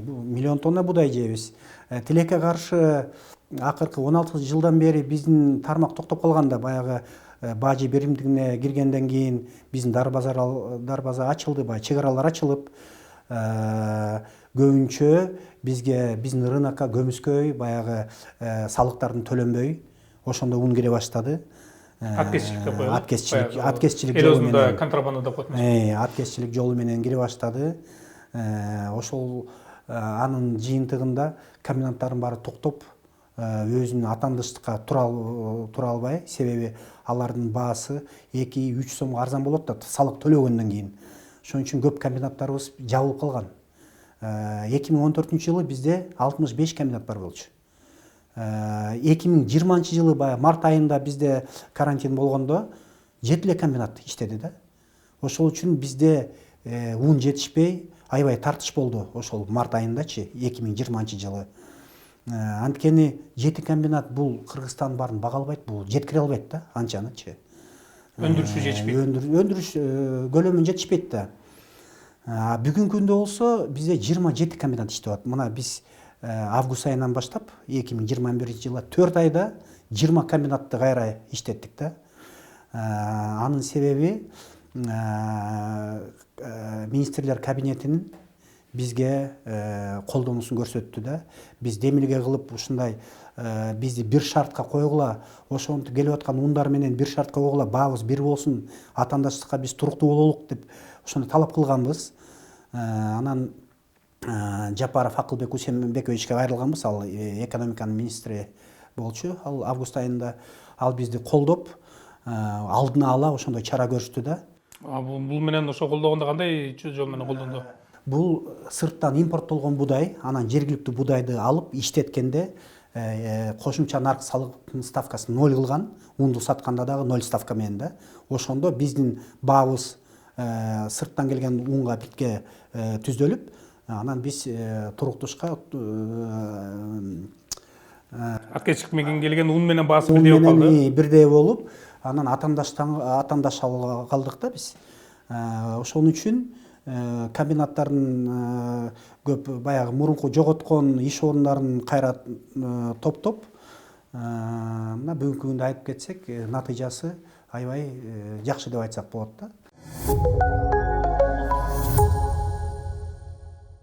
Миллион тонна будай жейбиз. Тилекке каршы акыркы 16 жылдан бери биздин тармак токтоп калганда, баягы бажы биримдигине киргенден кийин биздин дарбаза ачылды, баягы чек аралар ачылып, көбүнчө бизге биздин рынокко көмүскөй баягы салыктардын төлөнбөй ошондо ун кире баштады. Аткезчиликке коюлат. Аткезчилик эл жолу өзүндө менен контрабанда деп коет эмеспи? аткезчилик жолу менен кире баштады. Ошол анын жыйынтыгында комбинаттардын баары токтоп, өзүнүн атандыштыкка тура албай, себеби алардын баасы 2-3 сомго арзан болот да, салык төлөгөндөн кийин. Ошон үчүн көп комбинаттарыбыз жабылып калган. 2014-жылы бизде 65 комбинат бар болчу. 2020-жылы март айында бизде карантин болгондо 7 комбинат иштеди да. Ошол үчүн бизде ун жетишпей, аябай тартыш болду ошол март айындачы 2020-жылы. Анткени 7 комбинат бул Кыргызстандын баарын бага албайт, бул жеткире албайт да, анчанычы. Өндүрүшү жетишпейт. Өндүрүш көлөмү жетишпейт да. Бүгүнкү күндө болсо бизде 27 комбинат иштеп атат. Мына биз август айынан баштап 2021-жылы 4 айда 20 комбинатты кайра иштеттик да. Анын себеби министрлер кабинетинин бизге колдонуусун көрсөттү да. Биз демилге кылып ушундай бизди бир шартка койгула, ошонтип келип аткан ундар менен бир шартка койгула, баабыз бир болсун, атандаштыкка биз туруктуу бололук деп ошону талап кылганбыз. Анан Жапаров Акылбек Усенбековичке кайрылганбыз, ал экономиканын министри болчу. Ал август айында ал бизди колдоп, алдына ала ошондой чара көрүштү да. Бул менен ошо колдогондо кандай жол менен колдонду? Бул сырттан импорттолгон будай, анан жергиликтүү будайды алып иштеткенде кошумча нарк салыктын ставкасын 0 кылган, унду сатканда дагы 0 ставка менен да. Ошондо биздин баабыз сырттан келген унга битке түздөлүп, анан биз туруктушка Аткезчилик менен келген ун менен баасы бирдей болуп калды. Бирдей болуп, анан атандаша калдык да биз. Ошон үчүн комбинаттардын көп баягы мурунку жоготкон иш орундарын кайра топтоп, мына бүгүнкү күндө айтып кетсек, натыйжасы аябай жакшы деп айтсак болот да.